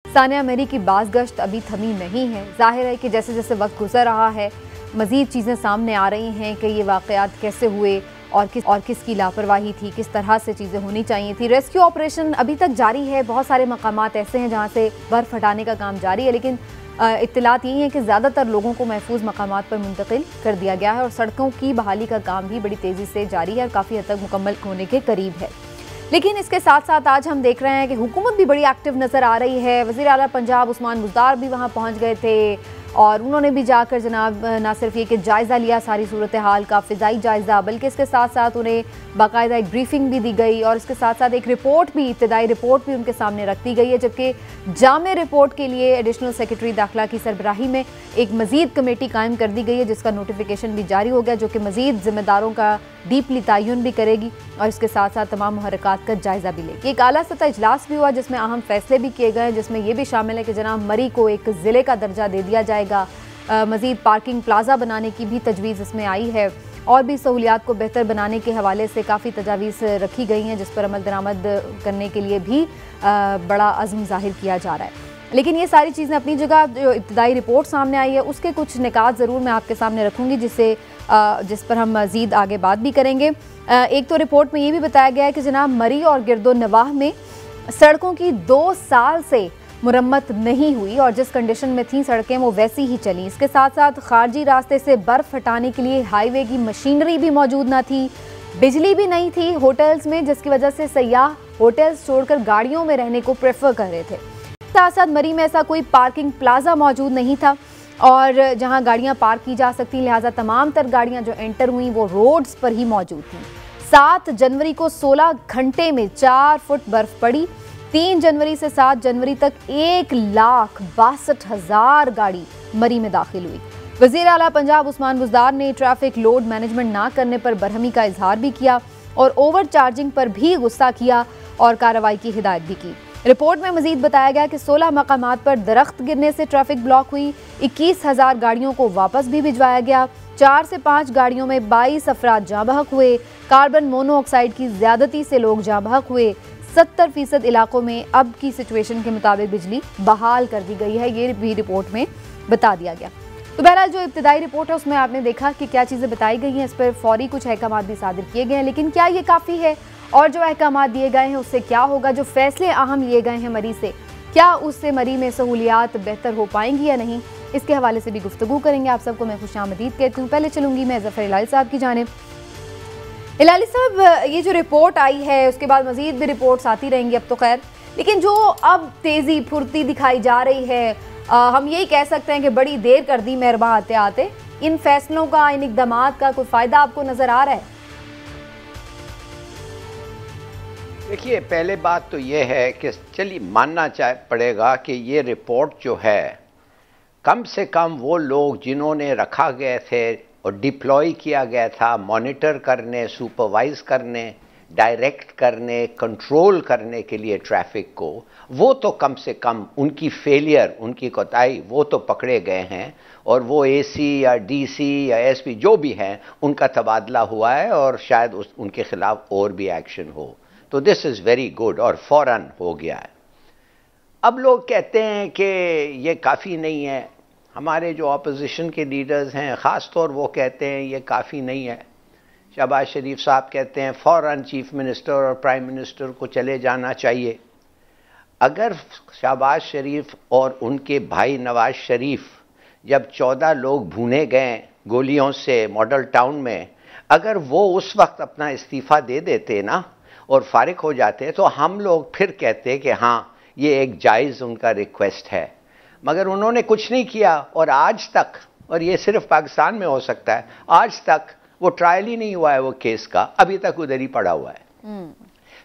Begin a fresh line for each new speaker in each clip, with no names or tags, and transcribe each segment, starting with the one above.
सानिया मरी की बाज़गश्त अभी थमी नहीं है। जाहिर है कि जैसे जैसे वक्त गुजर रहा है मज़ीद चीज़ें सामने आ रही हैं कि ये वाक़यात कैसे हुए और किसकी लापरवाही थी, किस तरह से चीज़ें होनी चाहिए थी। रेस्क्यू ऑपरेशन अभी तक जारी है। बहुत सारे मकामात ऐसे हैं जहाँ से बर्फ़ हटाने का काम जारी है, लेकिन इत्तलात यही है कि ज़्यादातर लोगों को महफूज मकामात पर मुंतकिल कर दिया गया है और सड़कों की बहाली का काम भी बड़ी तेज़ी से जारी है और काफ़ी हद तक मुकम्मल होने के करीब है। लेकिन इसके साथ साथ आज हम देख रहे हैं कि हुकूमत भी बड़ी एक्टिव नज़र आ रही है। वज़ीर आला पंजाब उस्मान बुज़दार भी वहाँ पहुँच गए थे और उन्होंने भी जाकर जनाब ना सिर्फ ये कि जायज़ा लिया सारी सूरत हाल का, फ़िज़ाई जायज़ा, बल्कि इसके साथ साथ उन्हें बाकायदा एक ब्रीफिंग भी दी गई और इसके साथ साथ एक रिपोर्ट भी, इब्तदाई रिपोर्ट भी उनके सामने रख दी गई है। जबकि जामे रिपोर्ट के लिए एडिशनल सेक्रेटरी दाखिला की सरबराही में एक मज़ीद कमेटी कायम कर दी गई है, जिसका नोटिफिकेशन भी जारी हो गया, जो कि मज़ीद ज़िम्मेदारों का डीपली तयन भी करेगी और इसके साथ साथ तमाम मुहर्रकात का जायज़ा भी लेगी। एक आला सतह इजलास भी हुआ जिसमें अहम फैसले भी किए गए, जिसमें यह भी शामिल है कि जनाब मरी को एक ज़िले का दर्जा दे दिया जाएगा। मज़ीद पार्किंग प्लाजा बनाने की भी तजवीज़ इसमें आई है और भी सहूलियात को बेहतर बनाने के हवाले से काफ़ी तजावीज़ रखी गई हैं, जिस पर अमल दरामद करने के लिए भी बड़ा अज़्म ज़ाहिर किया जा रहा है। लेकिन ये सारी चीज़ें अपनी जगह, जो इब्तदाई रिपोर्ट सामने आई है उसके कुछ निकात ज़रूर मैं आपके सामने रखूँगी जिस पर हम मज़ीद आगे बात भी करेंगे। एक तो रिपोर्ट में ये भी बताया गया है कि जनाब मरी और गिरदो नवाह में सड़कों की 2 साल से मुरम्मत नहीं हुई और जिस कंडीशन में थी सड़कें वो वैसी ही चली। इसके साथ साथ खारजी रास्ते से बर्फ़ हटाने के लिए हाईवे की मशीनरी भी मौजूद ना थी, बिजली भी नहीं थी होटल्स में, जिसकी वजह से सयाह होटल्स छोड़कर गाड़ियों में रहने को प्रेफर कर रहे थे। साथ साथ मरी में ऐसा कोई पार्किंग प्लाजा मौजूद नहीं था और जहां गाड़ियां पार्क की जा सकती, लिहाजा तमाम तर गाड़ियां जो एंटर हुई वो रोड्स पर ही मौजूद थी। 7 जनवरी को 16 घंटे में 4 फुट बर्फ पड़ी। 3 जनवरी से 7 जनवरी तक 1,62,000 गाड़ी मरी में दाखिल हुई। वज़ीर आला पंजाब उस्मान बुज़दार ने ट्रैफिक लोड मैनेजमेंट ना करने पर बरहमी का इजहार भी किया और ओवर चार्जिंग पर भी गुस्सा किया और कार्रवाई की हिदायत भी की। रिपोर्ट में मजीद बताया गया कि 16 मकामात पर दरख्त गिरने से ट्रैफिक ब्लॉक हुई। 21,000 गाड़ियों को वापस भी भिजवाया गया। 4 से 5 गाड़ियों में 22 अफराद जाँ बहक हुए। कार्बन मोनोऑक्साइड की ज्यादती से लोग जाँ बहक हुए। 70% इलाकों में अब की सिचुएशन के मुताबिक बिजली बहाल कर दी गई है, ये भी रिपोर्ट में बता दिया गया। तो बहरहाल जो इब्तदाई रिपोर्ट है उसमें आपने देखा कि क्या चीज़ें बताई गई हैं, इस पर फौरी कुछ अहकाम भी सादिर किए गए हैं। लेकिन क्या ये काफ़ी है और जो अहकाम दिए गए हैं उससे क्या होगा, जो फैसले अहम लिए गए हैं मरी से, क्या उससे मरी में सहूलियात बेहतर हो पाएंगी या नहीं, इसके हवाले से भी गुफ्तगू करेंगे। आप सबको मैं खुशामदीद कहती हूँ। पहले चलूँगी मैं ज़फ़र इलाही साहब की जानिब। इलाही साहब, ये जो रिपोर्ट आई है उसके बाद मज़ीद भी रिपोर्ट्स आती रहेंगी अब तो खैर, लेकिन जो अब तेज़ी फुर्ती दिखाई जा रही है, हम यही कह सकते हैं कि बड़ी देर कर दी मेहरबान आते आते। इन फैसलों का, इन इक़दामात का कोई फ़ायदा आपको नज़र आ रहा है?
देखिए, पहले बात तो ये है कि चलिए मानना पड़ेगा कि ये रिपोर्ट जो है, कम से कम वो लोग जिन्होंने रखा गए थे और डिप्लॉय किया गया था मॉनिटर करने, सुपरवाइज करने, डायरेक्ट करने, कंट्रोल करने के लिए ट्रैफिक को, वो तो कम से कम उनकी फेलियर, उनकी कोताही वो तो पकड़े गए हैं और वो एसी या डीसी या एसपी जो भी हैं उनका तबादला हुआ है और शायद उनके खिलाफ और भी एक्शन हो। तो दिस इज़ वेरी गुड और फ़ौरन हो गया है। अब लोग कहते हैं कि ये काफ़ी नहीं है। हमारे जो अपोजिशन के लीडर्स हैं ख़ास तौर वो कहते हैं ये काफ़ी नहीं है। शहबाज शरीफ साहब कहते हैं फ़ौरन चीफ मिनिस्टर और प्राइम मिनिस्टर को चले जाना चाहिए। अगर शहबाज शरीफ और उनके भाई नवाज शरीफ जब 14 लोग भूने गए गोलियों से मॉडल टाउन में, अगर वो उस वक्त अपना इस्तीफ़ा दे देते ना और फारिग हो जाते तो हम लोग फिर कहते कि हाँ ये एक जायज़ उनका रिक्वेस्ट है, मगर उन्होंने कुछ नहीं किया और आज तक, और ये सिर्फ पाकिस्तान में हो सकता है, आज तक वो ट्रायल ही नहीं हुआ है वो केस का, अभी तक उधर ही पड़ा हुआ है।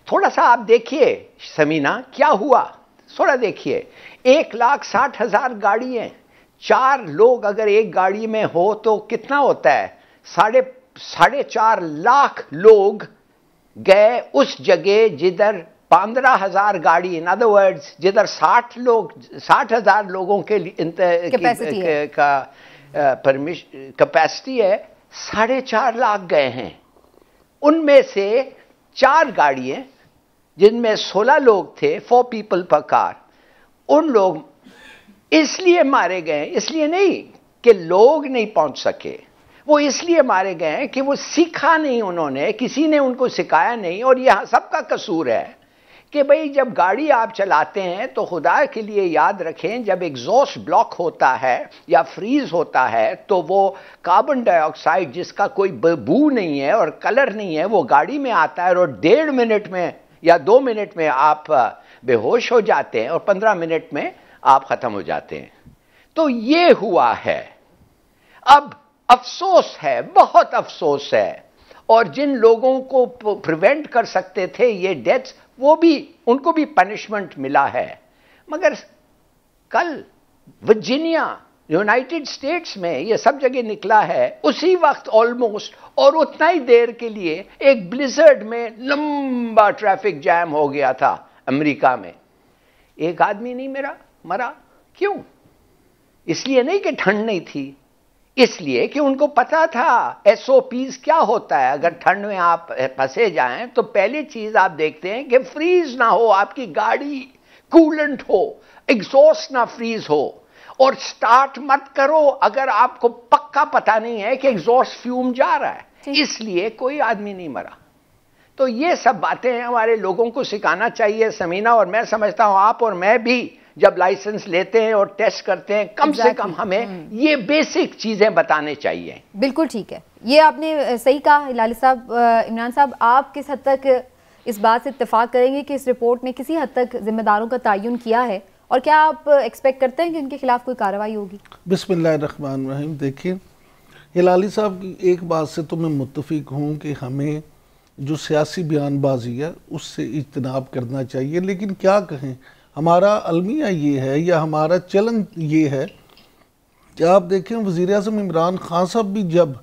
थोड़ा सा आप देखिए समीना क्या हुआ, थोड़ा देखिए। 1,60,000 गाड़ी हैं, 4 लोग अगर एक गाड़ी में हो तो कितना होता है? 4.5 लाख लोग गए उस जगह जिधर 15,000 गाड़ी, इन अदर वर्ड्स जिधर 60,000 लोगों के कैपेसिटी है, 4.5 लाख गए हैं। उनमें से 4 गाड़ियां जिनमें 16 लोग थे, 4 पीपल पर कार, उन लोग इसलिए मारे गए, इसलिए नहीं कि लोग नहीं पहुंच सके, वो इसलिए मारे गए हैं कि वो सीखा नहीं, उन्होंने, किसी ने उनको सिखाया नहीं। और यह सबका कसूर है कि भाई जब गाड़ी आप चलाते हैं तो खुदा के लिए याद रखें, जब एग्जॉस्ट ब्लॉक होता है या फ्रीज होता है तो वो कार्बन डाइऑक्साइड जिसका कोई बू नहीं है और कलर नहीं है वो गाड़ी में आता है और 1.5 मिनट में या 2 मिनट में आप बेहोश हो जाते हैं और 15 मिनट में आप खत्म हो जाते हैं। तो ये हुआ है। अब अफसोस है, बहुत अफसोस है। और जिन लोगों को प्रिवेंट कर सकते थे ये डेथ्स, वो भी, उनको भी पनिशमेंट मिला है। मगर कल वर्जीनिया, यूनाइटेड स्टेट्स में, ये सब जगह निकला है उसी वक्त ऑलमोस्ट, और उतना ही देर के लिए एक ब्लिजर्ड में लंबा ट्रैफिक जैम हो गया था अमेरिका में। एक आदमी नहीं मरा। क्यों? इसलिए नहीं कि ठंड नहीं थी, इसलिए कि उनको पता था एसओपीज क्या होता है। अगर ठंड में आप फंसे जाएं तो पहली चीज आप देखते हैं कि फ्रीज ना हो, आपकी गाड़ी कूलेंट हो, एग्जॉस्ट ना फ्रीज हो, और स्टार्ट मत करो अगर आपको पक्का पता नहीं है कि एग्जॉस्ट फ्यूम जा रहा है। इसलिए कोई आदमी नहीं मरा। तो ये सब बातें हमारे लोगों को सिखाना चाहिए समीना। और मैं समझता हूं आप और मैं भी जब लाइसेंस लेते हैं और टेस्ट करते हैं, कम से कम हमें ये बेसिक चीजें बताने चाहिए।
बिल्कुल ठीक है, ये आपने सही कहा हिलाली साहब। इमरान साहब, आप किस हद तक इस बात से इत्तेफाक करेंगे कि इस रिपोर्ट ने किसी हद तक जिम्मेदारों का तयन किया है, और क्या आप एक्सपेक्ट करते हैं कि उनके खिलाफ कोई कार्रवाई होगी?
बिस्मिल्लाहिर्रहमानिर्रहीम। देखिए हिलाली साहब की एक बात से तो मैं मुत्तफिक हूँ कि हमें जो सियासी बयानबाजी है उससे इज्तनाब करना चाहिए। लेकिन क्या कहें, हमारा अलमिया ये है या हमारा चलन ये है कि आप देखें वज़ीर-ए-आज़म इमरान खान साहब भी जब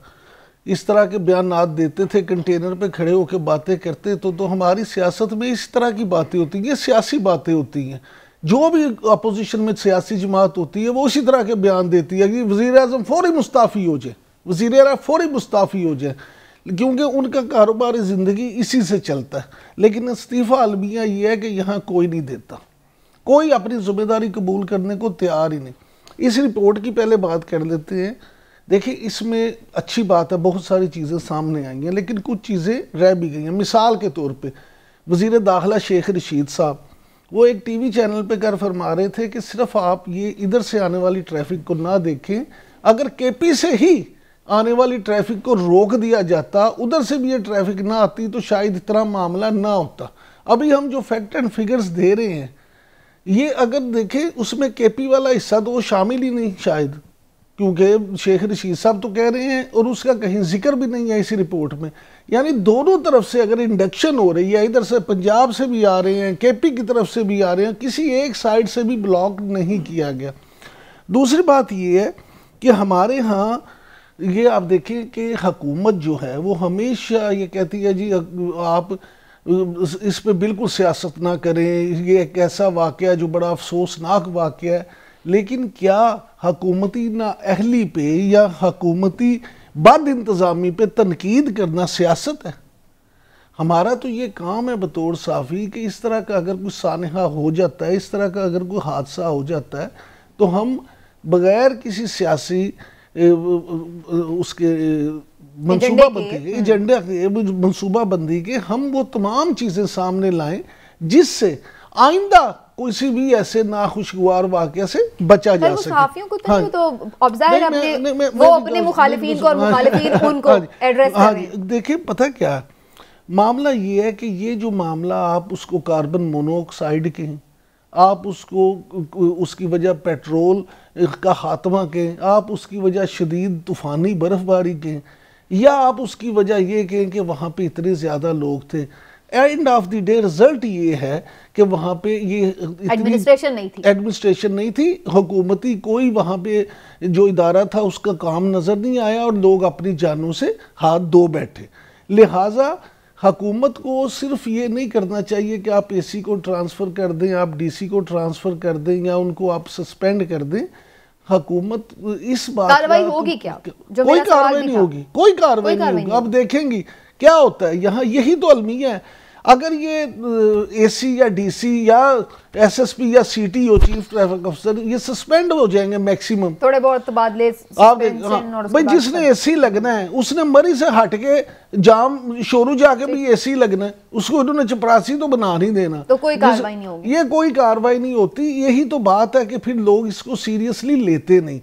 इस तरह के बयानात देते थे, कंटेनर पे खड़े होकर बातें करते तो हमारी सियासत में इस तरह की बातें होती हैं, ये सियासी बातें होती हैं। जो भी अपोजिशन में सियासी जमात होती है वो उसी तरह के बयान देती है कि वज़ीर-ए-आज़म फौरी मुस्ताफ़ी हो जाए, वज़ीर-ए-आज़म फौरी मुस्ताफ़ी हो जाए, क्योंकि उनका कारोबारी ज़िंदगी इसी से चलता है। लेकिन इस्तीफ़ा अलमिया ये है कि यहाँ कोई नहीं देता, कोई अपनी जिम्मेदारी कबूल करने को तैयार ही नहीं। इस रिपोर्ट की पहले बात कर लेते हैं। देखिए इसमें अच्छी बात है, बहुत सारी चीज़ें सामने आई हैं, लेकिन कुछ चीज़ें रह भी गई हैं। मिसाल के तौर पे वज़ीर दाखिला शेख रशीद साहब वो एक टीवी चैनल पे कर फरमा रहे थे कि सिर्फ आप ये इधर से आने वाली ट्रैफिक को ना देखें, अगर केपी से ही आने वाली ट्रैफिक को रोक दिया जाता, उधर से भी ये ट्रैफिक ना आती तो शायद इतना मामला ना होता। अभी हम जो फैक्ट एंड फिगर्स दे रहे हैं ये अगर देखें उसमें केपी वाला हिस्सा तो वो शामिल ही नहीं शायद, क्योंकि शेख रशीद साहब तो कह रहे हैं और उसका कहीं जिक्र भी नहीं है इसी रिपोर्ट में। यानी दोनों तरफ से अगर इंडक्शन हो रही है, इधर से पंजाब से भी आ रहे हैं, केपी की तरफ से भी आ रहे हैं, किसी एक साइड से भी ब्लॉक नहीं किया गया। दूसरी बात ये है कि हमारे यहाँ ये आप देखें कि हुकूमत जो है वो हमेशा ये कहती है जी आप इस पे बिल्कुल सियासत ना करें, ये एक ऐसा वाक़या जो बड़ा अफसोसनाक वाक़या है। लेकिन क्या हुकूमती नाअहली पे या हुकूमती बद इंतज़ामी पे तनकीद करना सियासत है? हमारा तो ये काम है बतौर साफ़ी कि इस तरह का अगर कोई सानहा हो जाता है, इस तरह का अगर कोई हादसा हो जाता है तो हम बग़ैर किसी सियासी उसके मनसूबाबंदी, एजेंडा के मनसूबाबंदी के हम वो तमाम चीज़ें सामने लाएं जिससे आइंदा किसी भी ऐसे नाखुशगवार वाक़या से बचा जा सके।
सहाफ़ियों को तो, तो ऑब्जर्व अपने वो अपने मुखालिफिन को और मुखालिफिन उनको एड्रेस कर रहे हैं।
देखिए पता क्या मामला ये है कि ये जो मामला आप उसको कार्बन मोनोऑक्साइड के हैं, आप उसको उसकी वजह पेट्रोल का खात्मा के, आप उसकी वजह शदीद तूफ़ानी बर्फ़बारी के, या आप उसकी वजह ये कहें कि वहाँ पे इतने ज़्यादा लोग थे। End of the day result ये है कि वहाँ पे ये एडमिनिस्ट्रेशन नहीं थी, हुकूमती कोई वहाँ पे जो इदारा था उसका काम नज़र नहीं आया और लोग अपनी जानों से हाथ धो बैठे। लिहाजा हुकूमत को सिर्फ ये नहीं करना चाहिए कि आप एसी को ट्रांसफ़र कर दें, आप डीसी को ट्रांसफ़र कर दें या उनको आप सस्पेंड कर दें। हुकूमत इस बात
कार्रवाई होगी क्या?
कोई कार्रवाई नहीं होगी, कोई कार्रवाई नहीं होगी। अब देखेंगी क्या होता है यहाँ, यही तो अलमिया है। अगर ये एसी या डीसी या एसएसपी या सीटीओ चीफ ट्रैफिक अफसर ये सस्पेंड हो जाएंगे मैक्सिमम,
थोड़े बहुत तबादले
आप भाई जिसने एसी लगना है उसने मरी से हट के जाम शोरू जाके भी एसी लगना है, उसको इन्होंने चपरासी तो बना नहीं देना,
तो कोई कार्रवाई नहीं होगी।
ये कोई कार्रवाई नहीं होती। यही तो बात है कि फिर लोग इसको सीरियसली लेते नहीं।